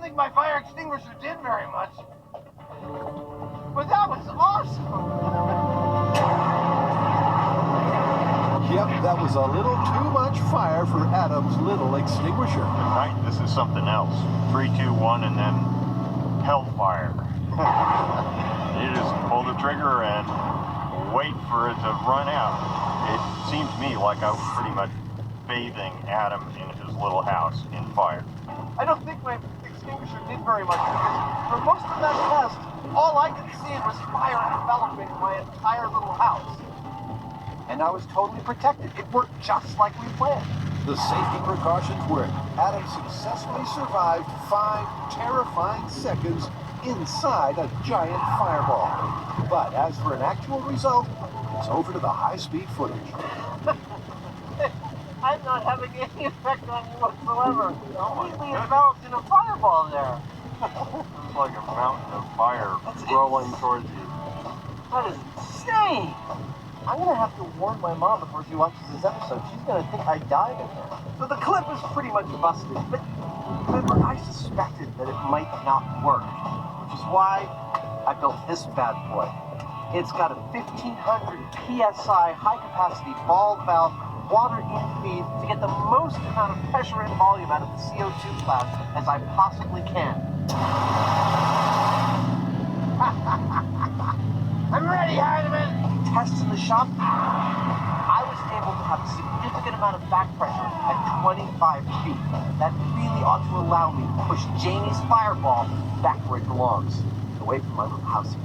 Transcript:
think my fire extinguisher did very much. But that was awesome! Yep, that was a little too much fire for Adam's little extinguisher. Tonight, this is something else. 3, 2, 1, and then hellfire. You just pull the trigger and wait for it to run out. It seemed to me like I was pretty much bathing Adam in his little house in fire. I don't think my extinguisher did very much because for most of that test, all I could see was fire enveloping my entire little house. And I was totally protected. It worked just like we planned. The safety precautions worked. Adam successfully survived 5 terrifying seconds inside a giant fireball. But as for an actual result, it's over to the high-speed footage. I'm not having any effect on you whatsoever. Completely enveloped in a fireball there. It's like a mountain of fire rolling towards you. That is insane. I'm going to have to warn my mom before she watches this episode. She's going to think I died in there. So the clip is pretty much busted. But remember, I suspected that it might not work, which is why I built this bad boy. It's got a 1500 PSI high-capacity ball valve water-in feed to get the most amount of pressure and volume out of the CO2 cloud as I possibly can. I'm ready, Heinemann! Tests in the shop, I was able to have a significant amount of back pressure at 25 feet. That really ought to allow me to push Jamie's fireball back where it belongs, away from my little house here.